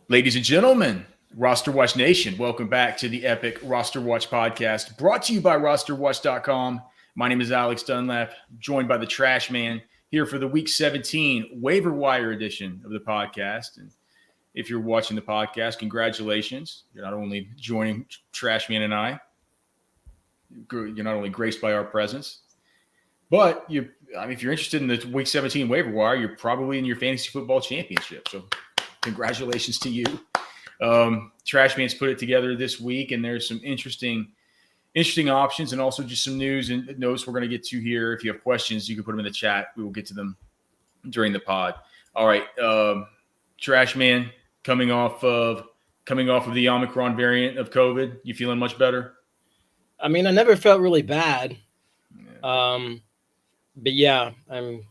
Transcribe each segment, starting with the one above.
Ladies and gentlemen, RosterWatch Nation, welcome back to the epic RosterWatch Podcast, brought to you by RosterWatch.com. My name is Alex Dunlap, joined by the Trashman, here for the Week 17 Waiver Wire edition of the podcast. And if you're watching the podcast, congratulations. You're not only joining Trashman and I, you're not only graced by our presence, but if you're interested in the Week 17 Waiver Wire, you're probably in your fantasy football championship. So congratulations to you. Trashman's put it together this week, and there's some interesting options and also just some news and notes we're going to get to here. If you have questions, you can put them in the chat. We will get to them during the pod. All right. Trashman, coming off of the Omicron variant of COVID, you feeling much better? I mean, I never felt really bad. Yeah. But yeah, I'm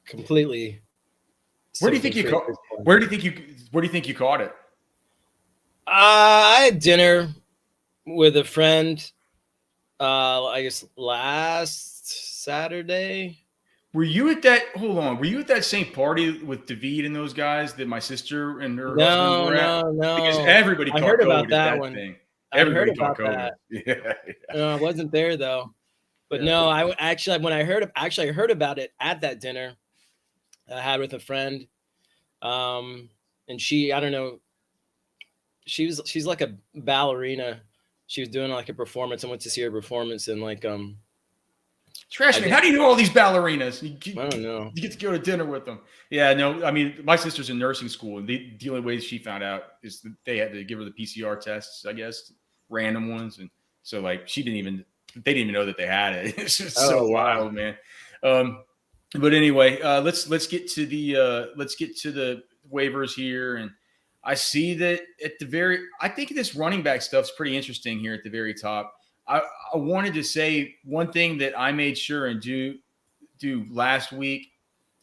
completely. Where do you think you caught it? I had dinner with a friend. I guess last Saturday. Were you at that? Hold on. Were you at that same party with David and those guys that my sister and her husband were at? No. Because everybody caught heard COVID about at that one. thing. Everybody caught COVID. That. Yeah. No, I wasn't there though. But no, I heard about it at that dinner I had with a friend. And she, I don't know, she's like a ballerina. She was doing like a performance. I went to see her performance and like Trashman, how do you know all these ballerinas? I don't know. You get to go to dinner with them. Yeah, no, I mean, my sister's in nursing school, and the only way she found out is that they had to give her the PCR tests, I guess, random ones, and so like they didn't even know that they had it. It's just so wild, man. But anyway, let's get to the waivers here, and I see that I think this running back stuff's pretty interesting here at the very top. I wanted to say one thing that I made sure and do last week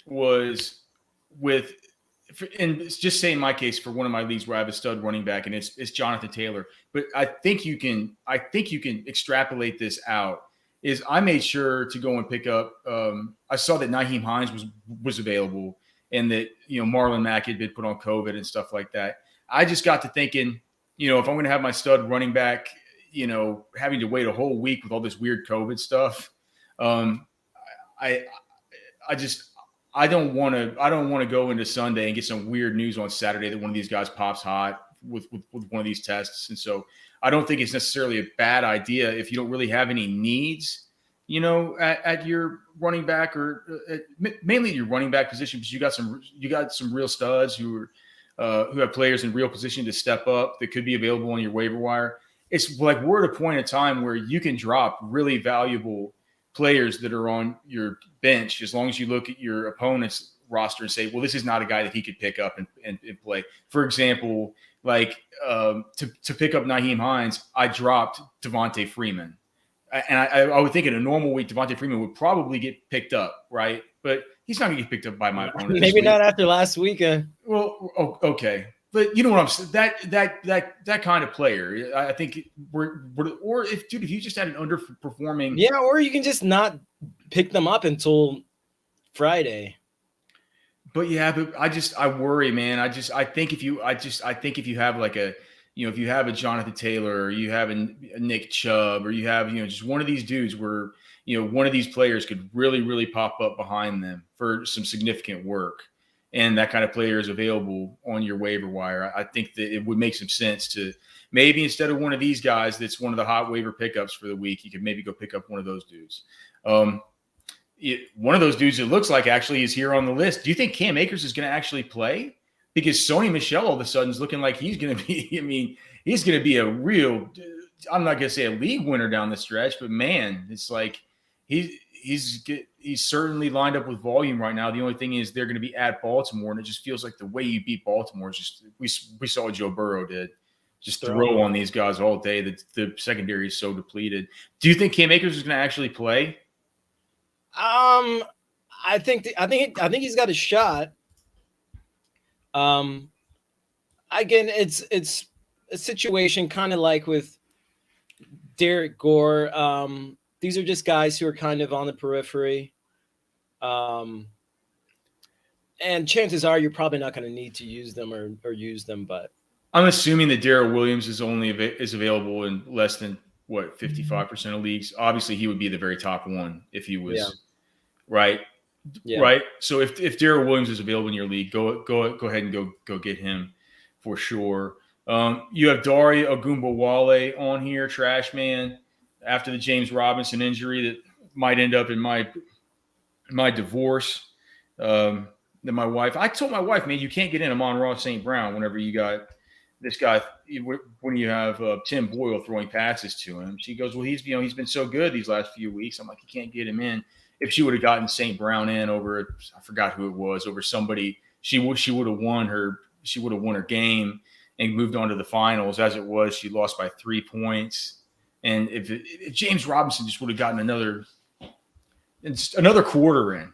was and just say in my case for one of my leagues where I have a stud running back and it's Jonathan Taylor, but I think you can extrapolate this out. Is I made sure to go and pick up. I saw that Nyheim Hines was available, and that Marlon Mack had been put on COVID and stuff like that. I just got to thinking, if I'm going to have my stud running back, having to wait a whole week with all this weird COVID stuff, I don't want to go into Sunday and get some weird news on Saturday that one of these guys pops hot with one of these tests. And so I don't think it's necessarily a bad idea if you don't really have any needs, at your running back or mainly your running back position, because you got some real studs who have players in real position to step up that could be available on your waiver wire. It's like we're at a point in time where you can drop really valuable players that are on your bench as long as you look at your opponent's roster and say, well, this is not a guy that he could pick up and play. For example, like to pick up Nyheim Hines, I dropped Devontae Freeman. And I would think in a normal week, Devontae Freeman would probably get picked up, right? But he's not going to get picked up by my opponent. Maybe not after last weekend. Well, okay. But you know what I'm saying? That kind of player, I think if you just had an underperforming. Yeah, or you can just not pick them up until Friday. But I worry, man. I think if you have like if you have a Jonathan Taylor, or you have a Nick Chubb, or you have, just one of these dudes where, one of these players could really, really pop up behind them for some significant work, and that kind of player is available on your waiver wire, I think that it would make some sense to maybe instead of one of these guys that's one of the hot waiver pickups for the week, you could maybe go pick up one of those dudes. One of those dudes it looks like actually is here on the list. Do you think Cam Akers is going to actually play? Because Sony Michel all of a sudden is looking like he's going to be, he's going to be a real, I'm not going to say a league winner down the stretch, but man, it's like he's certainly lined up with volume right now. The only thing is they're going to be at Baltimore, and it just feels like the way you beat Baltimore is just we saw what Joe Burrow did. Just throw on these guys all day. The secondary is so depleted. Do you think Cam Akers is going to actually play? I think he's got a shot. Again, it's a situation kind of like with Derek Gore. These are just guys who are kind of on the periphery. And chances are you're probably not going to need to use them or use them, but I'm assuming that Darrell Williams is available in less than 55% of leagues. Obviously, he would be the very top one if he was right. Yeah. Right. So if Darrell Williams is available in your league, go ahead and go get him for sure. You have Dare Ogunbowale on here, trash man, after the James Robinson injury that might end up in my divorce. That my wife, I told my wife, man, you can't get in Amon-Ra St. Brown whenever you got this guy, when you have Tim Boyle throwing passes to him. She goes, well, he's been so good these last few weeks. I'm like, you can't get him in. If she would have gotten St. Brown in over, I forgot who it was, over somebody, she would have won her game and moved on to the finals. As it was, she lost by 3 points. And if James Robinson just would have gotten another quarter in.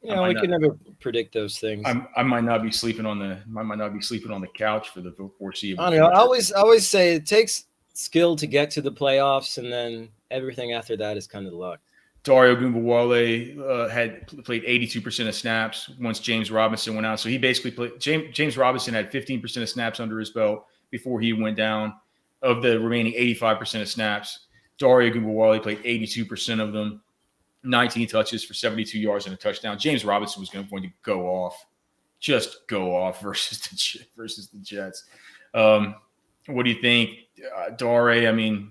We can never predict those things. I might not be sleeping on the couch for the foreseeable. I don't know. I always say it takes skill to get to the playoffs, and then everything after that is kind of luck. Dare Ogunbowale had played 82% of snaps once James Robinson went out. So he basically played. James Robinson had 15% of snaps under his belt before he went down. Of the remaining 85% of snaps, Dare Ogunbowale played 82% of them. 19 touches for 72 yards and a touchdown. James Robinson was going to go off versus the Jets. What do you think, Dare? I mean,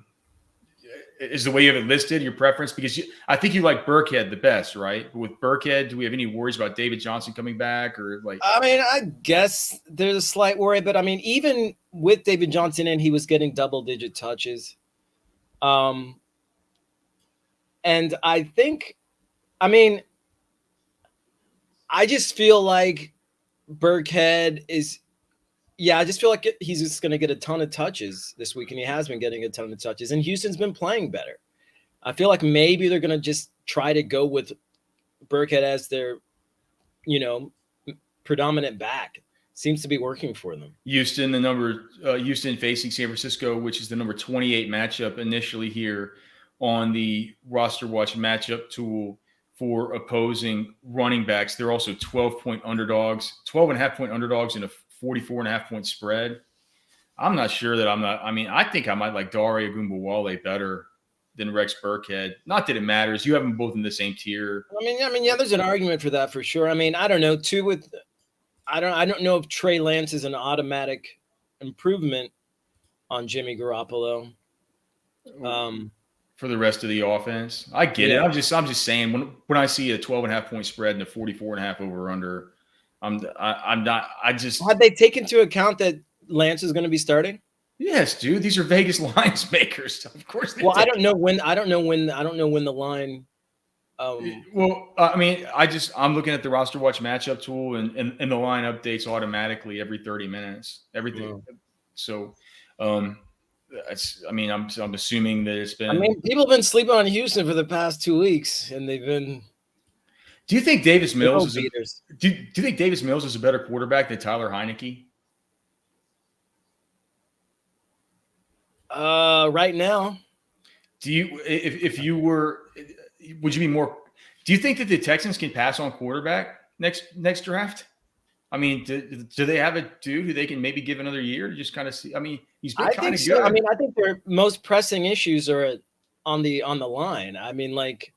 is the way you have it listed your preference? Because I think you like Burkhead the best, right? With Burkhead, do we have any worries about David Johnson coming back or like? I mean, I guess there's a slight worry, but I mean, even with David Johnson in, he was getting double-digit touches. And I think, I mean, I just feel like Burkhead is, I just feel like he's just going to get a ton of touches this week, and he has been getting a ton of touches, and Houston's been playing better. I feel like maybe they're going to just try to go with Burkhead as their, predominant back. Seems to be working for them. Houston facing San Francisco, which is the number 28 matchup initially here on the RosterWatch matchup tool for opposing running backs. They're also 12.5-point underdogs in a 44.5-point spread. I'm not sure that I think I might like Dare Ogunbowale better than Rex Burkhead. Not that it matters. You have them both in the same tier. There's an argument for that for sure. I mean, I don't know. I don't know if Trey Lance is an automatic improvement on Jimmy Garoppolo. For the rest of the offense, I get it. I'm just saying when I see a 12.5-point spread and a 44.5 over under, Had they taken into account that Lance is going to be starting? Yes, dude. These are Vegas lines makers. Of course. I don't know when the line. I'm looking at the RosterWatch matchup tool and the line updates automatically every 30 minutes. Everything. Wow. So, I'm assuming that it's been. People have been sleeping on Houston for the past 2 weeks, and they've been. Do you think Davis Mills do you think Davis Mills is a better quarterback than Tyler Heineke? Right now. Do you would you be more? Do you think that the Texans can pass on quarterback next draft? I mean, do they have a dude who they can maybe give another year to just kind of see? I mean, he's been kind of good. I mean, I think their most pressing issues are on the line. I mean, like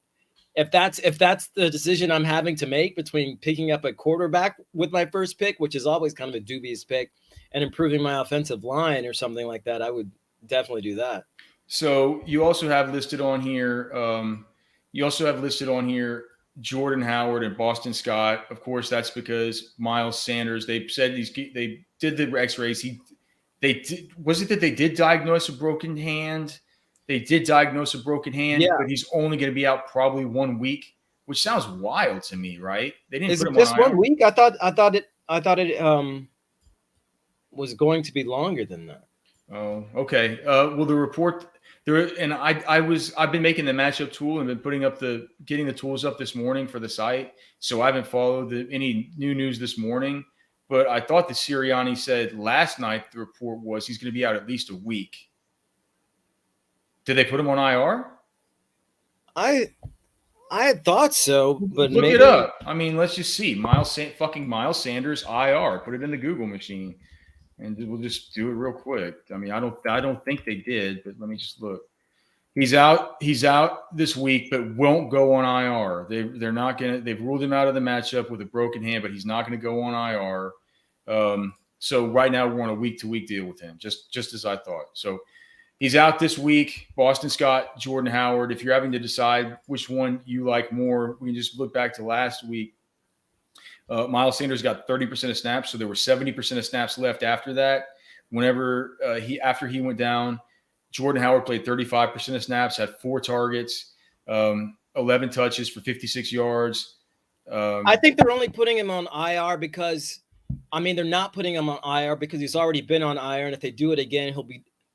if that's the decision I'm having to make between picking up a quarterback with my first pick, which is always kind of a dubious pick, and improving my offensive line or something like that, I would definitely do that. So you also have listed on here. Jordan Howard and Boston Scott. Of course, that's because Miles Sanders. They said they did the X-rays. Was it that they did diagnose a broken hand? They did diagnose a broken hand, but he's only going to be out probably 1 week, which sounds wild to me, right? They didn't put him just on IR. 1 week. I thought it was going to be longer than that. Oh, okay. Well, the report there, and I've been making the matchup tool and been getting the tools up this morning for the site. So I haven't followed any new news this morning, but I thought that Sirianni said last night the report was he's going to be out at least a week. Did they put him on IR? I had thought so, but Look maybe it up. I mean, let's just see. Miles Sanders IR. Put it in the Google machine, and we'll just do it real quick. I mean, I don't think they did, but let me just look. He's out this week, but won't go on IR. They're not gonna. They've ruled him out of the matchup with a broken hand, but he's not going to go on IR. So right now we're on a week-to-week deal with him, just as I thought. So he's out this week. Boston Scott, Jordan Howard. If you're having to decide which one you like more, we can just look back to last week. Miles Sanders got 30% of snaps, so there were 70% of snaps left after that. Whenever after he went down, Jordan Howard played 35% of snaps, had 4 targets, 11 touches for 56 yards. I think they're only putting him on IR because, I mean, they're not putting him on IR because he's already been on IR, and if they do it again,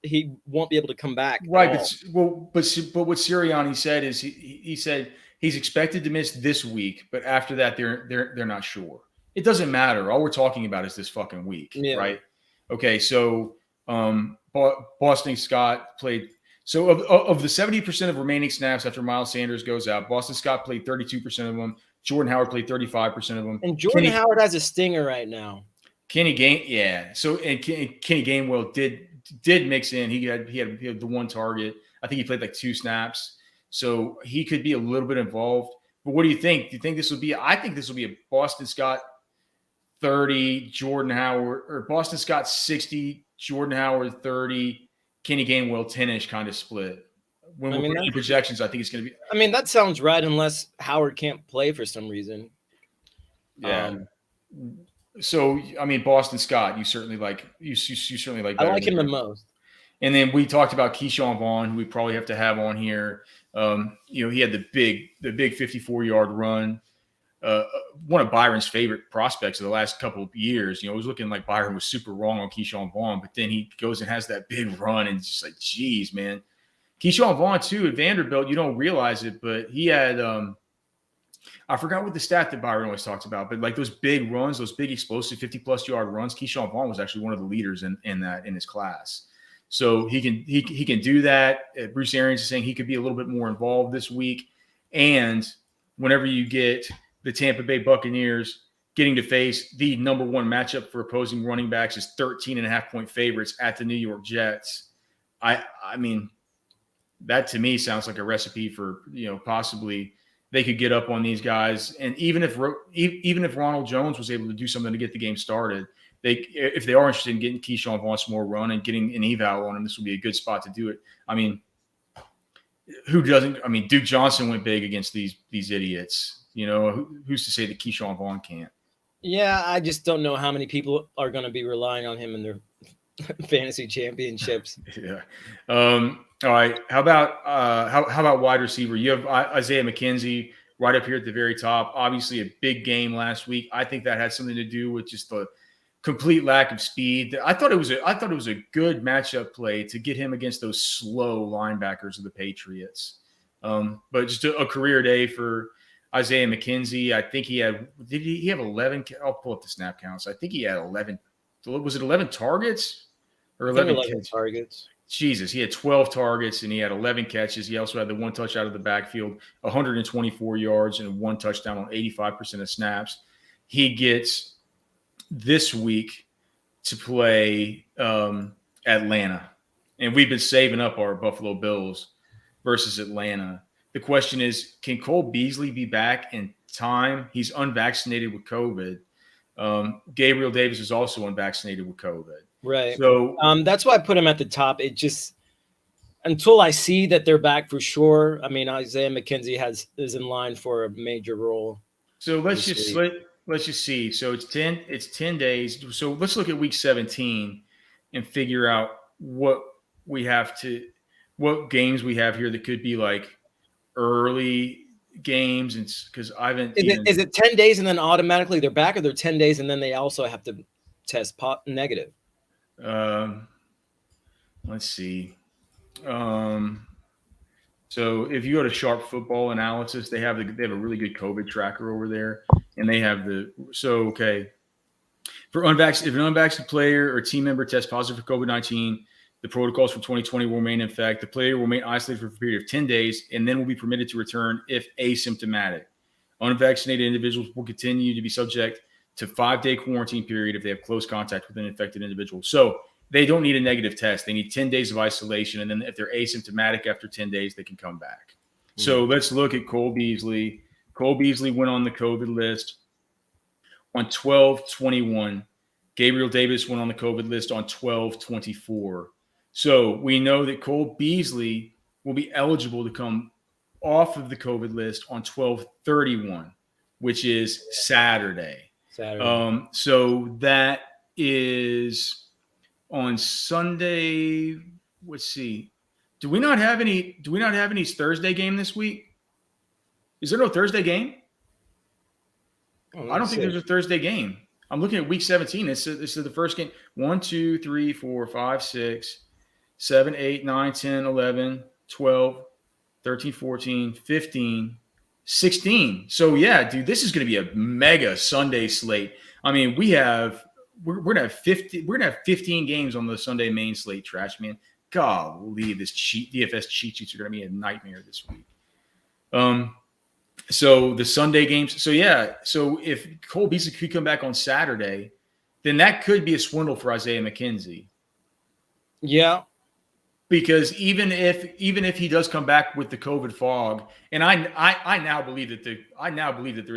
he won't be able to come back. Right, but what Sirianni said is he said he's expected to miss this week, but after that they're not sure. It doesn't matter. All we're talking about is this fucking week, right? Okay, so Boston Scott played. So of the 70% of remaining snaps after Miles Sanders goes out, Boston Scott played 32% of them. Jordan Howard played 35% of them. And Jordan Howard has a stinger right now. Kenny Gainwell did mix in. He had the 1 target. I think he played like 2 snaps. So he could be a little bit involved. But what do you think? Do you think this will be? I think this will be a Boston Scott 30, Jordan Howard, or Boston Scott 60, Jordan Howard 30, Kenny Gainwell 10-ish kind of split. When we're putting projections, I think it's going to be. I mean, that sounds right unless Howard can't play for some reason. Yeah. So I mean, Boston Scott, you certainly like. You certainly like. I like him the most. And then we talked about Keyshawn Vaughn, who we probably have to have on here. He had the big 54-yard run. One of Byron's favorite prospects of the last couple of years. It was looking like Byron was super wrong on Keyshawn Vaughn, but then he goes and has that big run, and it's just like, geez, man. Keyshawn Vaughn, too, at Vanderbilt, you don't realize it, but he had I forgot what the stat that Byron always talks about, but like those big runs, those big explosive 50-plus yard runs, Keyshawn Vaughn was actually one of the leaders in that in his class. So he can do that. Bruce Arians is saying he could be a little bit more involved this week. And whenever you get the Tampa Bay Buccaneers getting to face the number 1 matchup for opposing running backs is 13.5-point favorites at the New York Jets. I mean, that to me sounds like a recipe for, possibly they could get up on these guys. And even if Ronald Jones was able to do something to get the game started, if they are interested in getting Keyshawn Vaughn some more run and getting an eval on him, this would be a good spot to do it. I mean, who doesn't? I mean, Duke Johnson went big against these idiots. Who's to say that Keyshawn Vaughn can't? Yeah, I just don't know how many people are going to be relying on him in their fantasy championships. Yeah. All right. How about wide receiver? You have Isaiah McKenzie right up here at the very top. Obviously, a big game last week. I think that had something to do with just the complete lack of speed. I thought it was a good matchup play to get him against those slow linebackers of the Patriots. But just a career day for Isaiah McKenzie. I think did he have 11? I'll pull up the snap counts. I think he had 11. Was it 11 targets or 11 targets? Jesus, he had 12 targets and he had 11 catches. He also had the 1 touch out of the backfield, 124 yards and 1 touchdown on 85% of snaps. He gets this week to play Atlanta. And we've been saving up our Buffalo Bills versus Atlanta. The question is, can Cole Beasley be back in time? He's unvaccinated with COVID. Gabriel Davis is also unvaccinated with COVID. Right. So that's why I put him at the top. It just until I see that they're back for sure. I mean, Isaiah McKenzie is in line for a major role. So let's just see. So it's 10 days. So let's look at week 17 and figure out what games we have here that could be like early games. And because I haven't. Is it 10 days and then automatically they're back, or they're 10 days and then they also have to test negative? Let's see. So if you go to Sharp Football Analysis, they have a really good COVID tracker over there, and they have for if an unvaccinated player or team member tests positive for COVID-19, The protocols for 2020 will remain in effect. The player will remain isolated for a period of 10 days and then will be permitted to return if asymptomatic. Unvaccinated individuals will continue to be subject to 5-day quarantine period if they have close contact with an infected individual. So they don't need a negative test. They need 10 days of isolation. And then if they're asymptomatic after 10 days, they can come back. Mm-hmm. So let's look at Cole Beasley. Cole Beasley went on the COVID list on 12/21. Gabriel Davis went on the COVID list on 12/24. So we know that Cole Beasley will be eligible to come off of the COVID list on 12/31, which is Saturday. So that is on Sunday. Let's see. Do we not have any Thursday game this week? Is there no Thursday game? I don't think there's a Thursday game. I'm looking at week 17. This is the first game. 1, 2, 3, 4, 5, 6, 7, 8, 9, 10, 11, 12, 13, 14, 15, 16. So yeah, dude, this is going to be a mega Sunday slate. I mean, we're going to have 15 games on the Sunday main slate, Trashman. Golly, this DFS cheat sheets are going to be a nightmare this week. So the Sunday games. So yeah. So if Cole Beasley could come back on Saturday, then that could be a swindle for Isaiah McKenzie. Yeah. Because even if he does come back with the COVID fog, and I now believe that there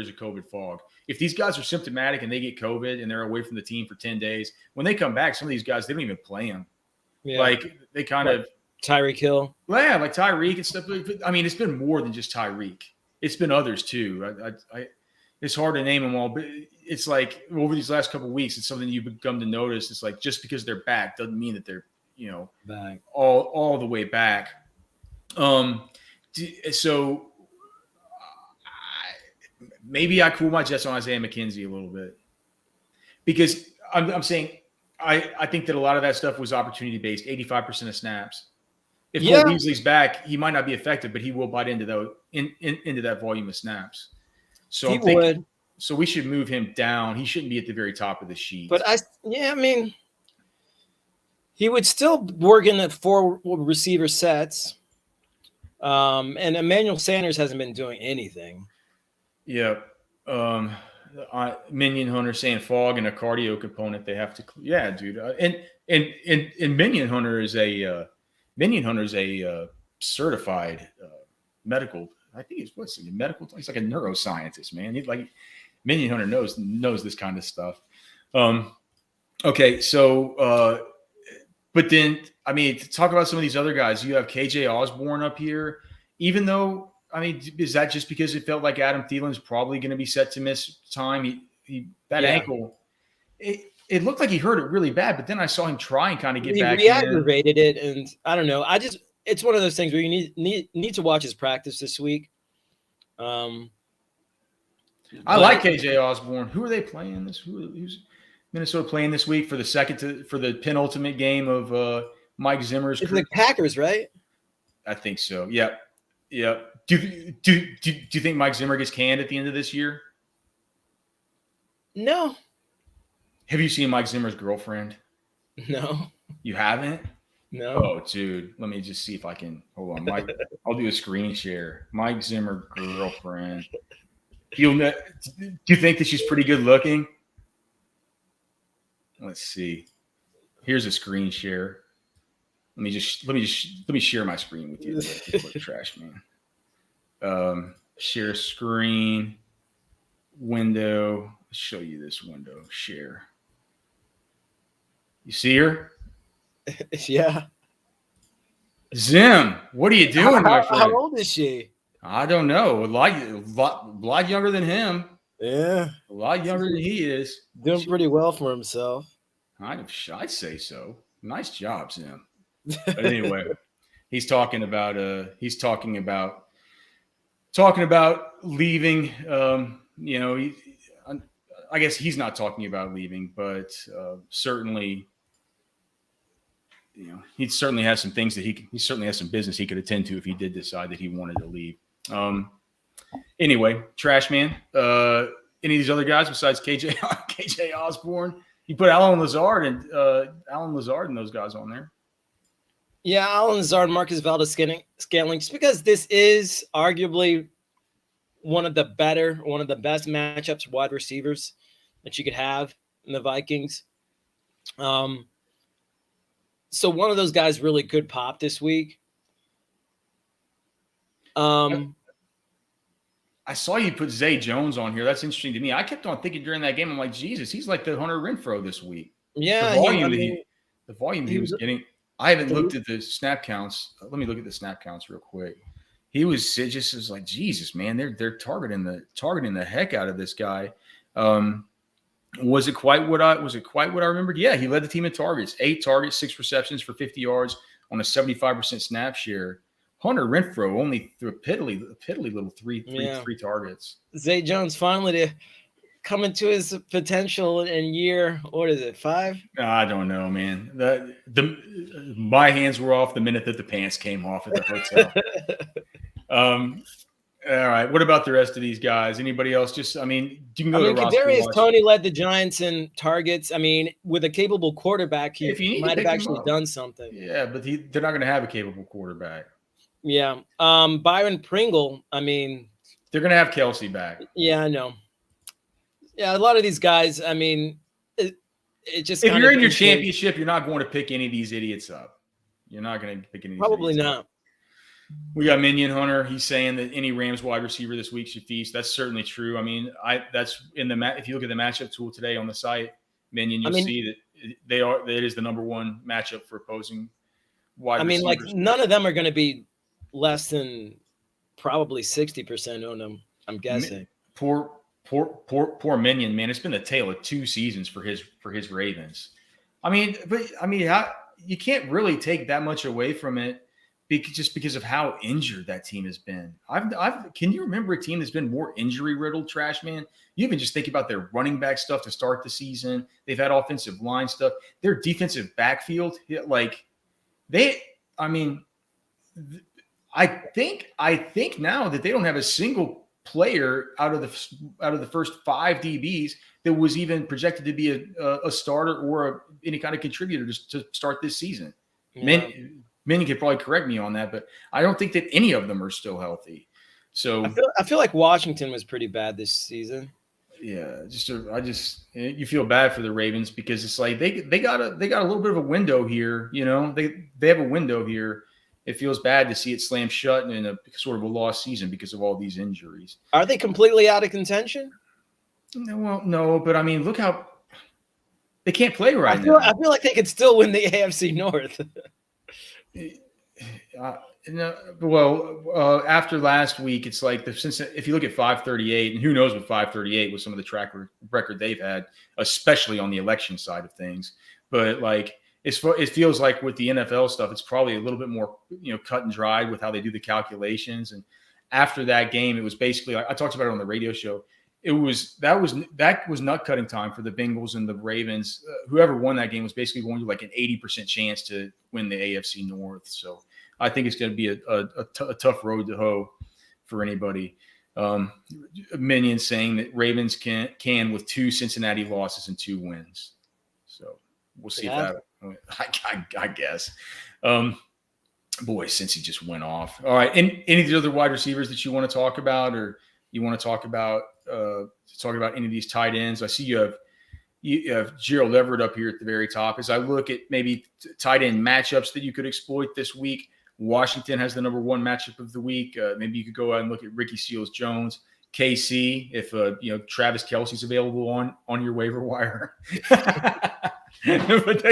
is a COVID fog. If these guys are symptomatic and they get COVID and they're away from the team for 10 days, when they come back, some of these guys, they don't even play them. Yeah. Like they kind of Tyreek Hill. Yeah, like Tyreek and stuff. I mean, it's been more than just Tyreek. It's been others too. It's hard to name them all, but it's like over these last couple of weeks, it's something you've come to notice. It's like just because they're back doesn't mean that they're back all the way back. So maybe I cool my jets on Isaiah McKenzie a little bit because I'm saying I think that a lot of that stuff was opportunity based. 85% of snaps. If Cole Beasley's back, he might not be effective, but he will bite into into that volume of snaps. So he would. So we should move him down. He shouldn't be at the very top of the sheet. But I mean, he would still work in the 4 receiver sets. And Emmanuel Sanders hasn't been doing anything. Yeah. Minion Hunter saying fog and a cardio component they have to. Yeah, dude. And Minion Hunter is a certified medical. I think it's medical. He's like a neuroscientist, man. Minion Hunter knows this kind of stuff. Okay, so but then I mean, to talk about some of these other guys, you have KJ Osborne up here. Even though I mean, is that just because it felt like Adam Thielen's probably going to be set to miss time? Ankle. It looked like he hurt it really bad, but then I saw him try and kind of get back. He re-aggravated it, and I don't know. It's one of those things where you need to watch his practice this week. I like KJ Osborne. Who are they playing this? Who's Minnesota playing this week for the penultimate game of Mike Zimmer's? It's the Packers, right? I think so. Yep. Do you think Mike Zimmer gets canned at the end of this year? No. Have you seen Mike Zimmer's girlfriend? No. You haven't? No. Oh, dude. Let me just see if I can. Hold on. Mike, I'll do a screen share. Mike Zimmer girlfriend. Do you think that she's pretty good looking? Let's see. Here's a screen share. Let me share my screen with you. Trash man. Share screen. Window. Let's show you this window. Share. You see her? Yeah. Zim, what are you doing, my friend? How old is she? I don't know. A lot younger than him. Yeah. A lot younger than he is. Doing pretty well for himself. I'd say so. Nice job, Zim. But anyway, he's talking about leaving. I guess he's not talking about leaving, but certainly, he certainly has some things that he certainly has some business he could attend to if he did decide that he wanted to leave. Anyway, Trash Man. Any of these other guys besides KJ Osborne? You put Alan Lazard and those guys on there. Yeah, Alan Lazard, Marcus Valdez-Scantling, just because this is arguably one of the best matchups wide receivers that you could have in the Vikings. So one of those guys really could pop this week. I saw you put Zay Jones on here. That's interesting to me. I kept on thinking during that game, I'm like, Jesus, he's like the Hunter Renfrow this week. Yeah, the volume he was getting. I haven't looked at the snap counts. Let me look at the snap counts real quick. He was just as like, Jesus, man, they're targeting the heck out of this guy. Was it quite what I remembered? Yeah, he led the team in targets. 8 targets, 6 receptions for 50 yards on a 75% snap share. Hunter Renfrow only threw a piddly little three targets. Zay Jones finally to come into his potential in year, what is it, 5? I don't know, man. My hands were off the minute that the pants came off at the hotel. All right. What about the rest of these guys? Anybody else? You can go to Kadarius Toney led the Giants in targets. I mean, with a capable quarterback, he might have actually done something. Yeah, but they're not going to have a capable quarterback. Yeah. Byron Pringle, I mean. They're going to have Kelsey back. Yeah, I know. Yeah, a lot of these guys, I mean, it just. If you're in your championship, you're not going to pick any of these idiots up. You're not going to pick any of these Probably not. Up. We got Minion Hunter. He's saying that any Rams wide receiver this week should feast. That's certainly true. I mean, that's in the if you look at the matchup tool today on the site, Minion, you'll see that it is the number one matchup for opposing wide receivers. Like none of them are going to be less than probably 60% on them, I'm guessing. Poor Minion, man. It's been a tale of 2 seasons for his Ravens. You can't really take that much away from it just because of how injured that team has been. Can you remember a team that's been more injury riddled, Trashman? You even just think about their running back stuff to start the season. They've had offensive line stuff. Their defensive backfield, I think now that they don't have a single player out of the first 5 DBs that was even projected to be a starter or any kind of contributor to start this season. Yeah. Many could probably correct me on that, but I don't think that any of them are still healthy. So I feel like Washington was pretty bad this season. Yeah, you feel bad for the Ravens because it's like they got a little bit of a window here. You know, they have a window here. It feels bad to see it slam shut in a sort of a lost season because of all these injuries. Are they completely out of contention? No, but I mean, look how they can't play now. I feel like they could still win the AFC North. After last week, it's like if you look at 538, and who knows what 538 with some of the track record they've had, especially on the election side of things. But like it feels like with the NFL stuff, it's probably a little bit more cut and dried with how they do the calculations. And after that game, it was basically I talked about it on the radio show. That was nut cutting time for the Bengals and the Ravens. Whoever won that game was basically going to like an 80% chance to win the AFC North. So I think it's going to be a tough road to hoe for anybody. Minion saying that Ravens can with 2 Cincinnati losses and 2 wins. So we'll see if that. I guess. Boy, since he just went off. All right, any of the other wide receivers that you want to talk about, or you want to talk about any of these tight ends? I see you have Gerald Everett up here at the very top. As I look at maybe tight end matchups that you could exploit this week, Washington has the number 1 matchup of the week. Maybe you could go out and look at Ricky Seals-Jones, KC, if Travis Kelce's available on your waiver wire. But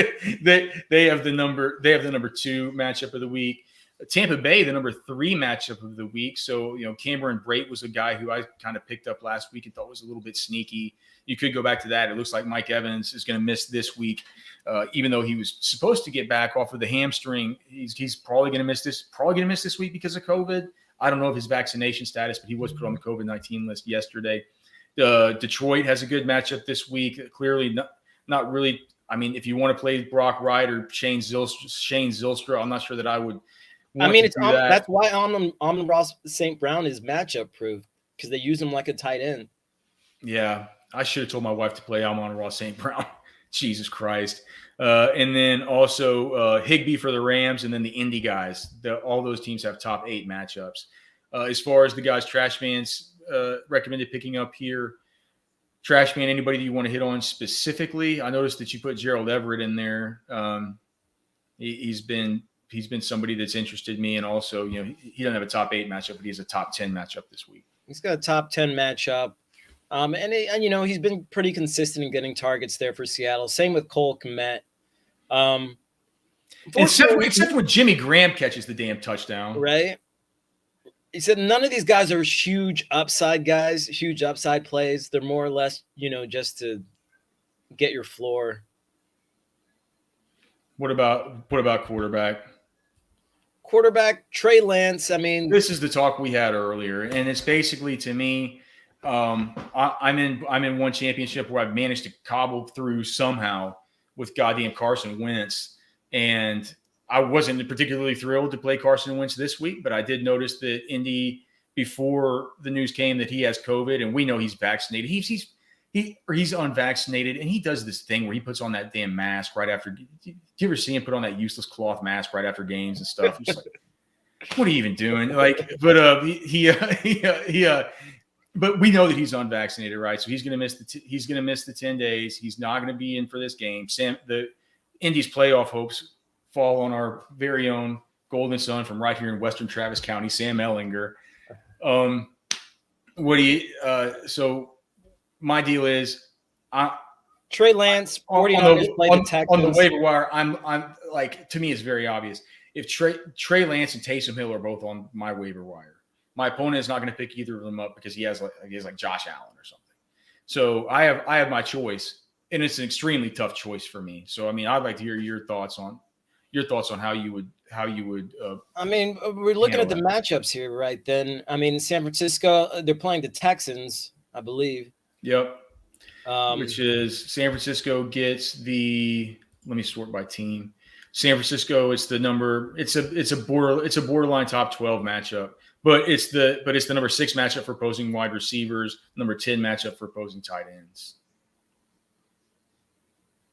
they have the number 2 matchup of the week. Tampa Bay, the number 3 matchup of the week. So, Cameron Brate was a guy who I kind of picked up last week and thought was a little bit sneaky. You could go back to that. It looks like Mike Evans is going to miss this week, even though he was supposed to get back off of the hamstring. He's probably going to miss this week because of COVID. I don't know of his vaccination status, but he was put on the COVID-19 list yesterday. Detroit has a good matchup this week. Clearly not really. I mean, if you want to play Brock Wright or Shane Zylstra, I'm not sure that I would. That's why Amon-Ra St. Brown is matchup proof because they use him like a tight end. Yeah, I should have told my wife to play Amon-Ra St. Brown. Jesus Christ. And then also Higbee for the Rams, and then the Indy guys. All those teams have top 8 matchups. As far as the guys Trash Man's recommended picking up here, Trash Man, anybody that you want to hit on specifically? I noticed that you put Gerald Everett in there. He's been somebody that's interested me, and also, he doesn't have a top 8 matchup, but he has a top 10 matchup this week. He's got a top 10 matchup. And he's been pretty consistent in getting targets there for Seattle. Same with Cole Kmet. Except when Jimmy Graham catches the damn touchdown. Right. He said none of these guys are huge upside guys, huge upside plays. They're more or less, just to get your floor. What about quarterback? Quarterback, Trey Lance. I mean, this is the talk we had earlier, and it's basically, to me, I'm in one championship where I've managed to cobble through somehow with goddamn Carson Wentz, and I wasn't particularly thrilled to play Carson Wentz this week, but I did notice that Indy, before the news came that he has COVID, and we know he's vaccinated, he's unvaccinated, and he does this thing where he puts on that damn mask right after. Do you ever see him put on that useless cloth mask right after games and stuff? I'm just like, what are you even doing? But we know that he's unvaccinated, right? So he's going to miss the 10 days. He's not going to be in for this game. The Indy's playoff hopes fall on our very own golden son from right here in Western Travis County, Sam Ellinger. So my deal is, Trey Lance, 49ers play the Texans. On the waiver wire, I'm like, to me, it's very obvious. If Trey Lance and Taysom Hill are both on my waiver wire, my opponent is not going to pick either of them up because he has like Josh Allen or something. So I have my choice, and it's an extremely tough choice for me. So I mean, I'd like to hear your thoughts on how you would. I mean, we're looking at the matchups here, right? Then I mean, San Francisco, they're playing the Texans, I believe. Yep. Which is San Francisco gets the. Let me sort by team. San Francisco, it's the number. It's a borderline top 12 matchup. But it's the number 6 matchup for opposing wide receivers, number 10 matchup for opposing tight ends.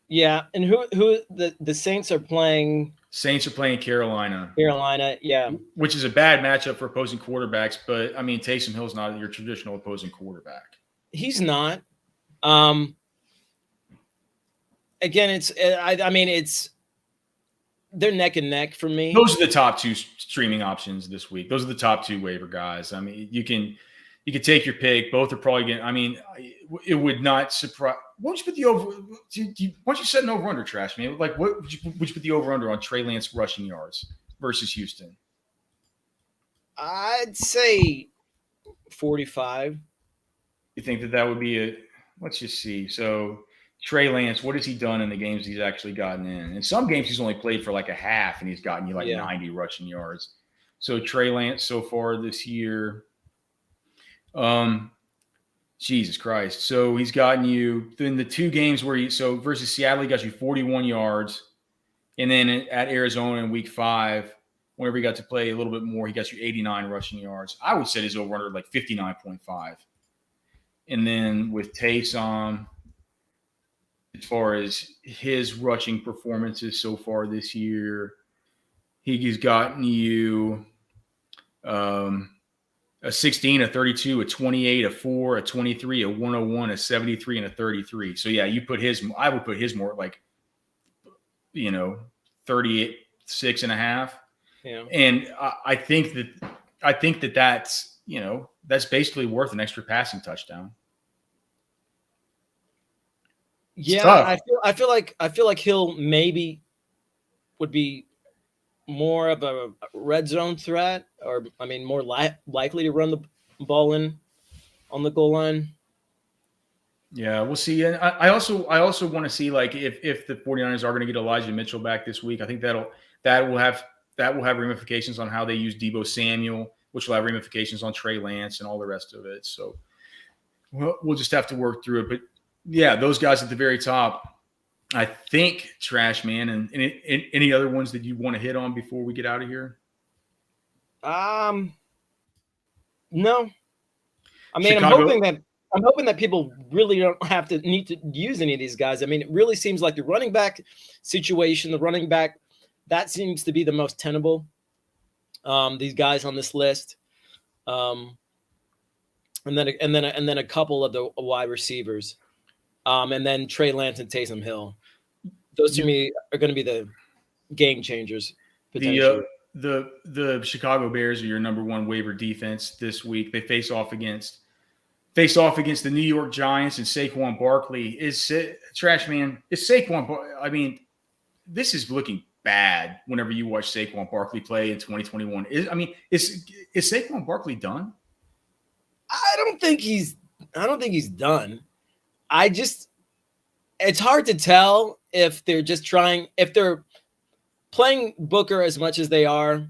Yeah, and who the Saints are playing? Saints are playing Carolina. Carolina, yeah. Which is a bad matchup for opposing quarterbacks, but I mean, Taysom Hill's not your traditional opposing quarterback. He's not. Again, it's they're neck and neck for me. Those are the top 2 streaming options this week. Those are the top 2 waiver guys. I mean, you can take your pick. Both are probably going to – I mean, it would not surprise – why don't you put the over – why don't you set an over-under, Trash Man? Like, what would you put the over-under on Trey Lance rushing yards versus Houston? I'd say 45. You think that would be let's just see. So – Trey Lance, what has he done in the games he's actually gotten in? In some games, he's only played for like a half, and he's gotten you 90 rushing yards. So Trey Lance so far this year, Jesus Christ. So he's gotten you in the 2 games where versus Seattle, he got you 41 yards. And then at Arizona in week 5, whenever he got to play a little bit more, he got you 89 rushing yards. I would set his over-under like 59.5. And then with Taysom, as far as his rushing performances so far this year, he's gotten you a 16, a 32, a 28, a 4, a 23, a 101, a 73, and a 33. So yeah, I would put his more like, 36 and a half. Yeah. And I think that's, that's basically worth an extra passing touchdown. Yeah, I feel like Hill maybe would be more of a red zone threat, or I mean, more likely to run the ball in on the goal line. Yeah, we'll see. And I also want to see, like, if the 49ers are going to get Elijah Mitchell back this week. I think that will have ramifications on how they use Deebo Samuel, which will have ramifications on Trey Lance and all the rest of it. So we'll just have to work through it. But yeah, those guys at the very top, I think, Trash Man. And any other ones that you want to hit on before we get out of here? No. I mean, I'm hoping that I'm hoping that people really don't need to use any of these guys. I mean, it really seems like the running back situation, that seems to be the most tenable. These guys on this list, and then a couple of the wide receivers, and then Trey Lance and Taysom Hill. Those to me are going to be the game changers. Potentially. The Chicago Bears are your number one waiver defense this week. They face off against the New York Giants, and Saquon Barkley is Trashman. Is Saquon? I mean, this is looking bad whenever you watch Saquon Barkley play in 2021. Is Saquon Barkley done? I don't think he's done. It's hard to tell if they're playing Booker as much as they are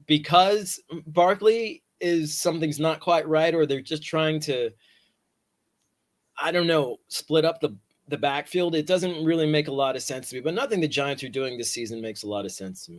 because Barkley something's not quite right, or they're just trying to, I don't know, split up the backfield. It doesn't really make a lot of sense to me, but nothing the Giants are doing this season makes a lot of sense to me.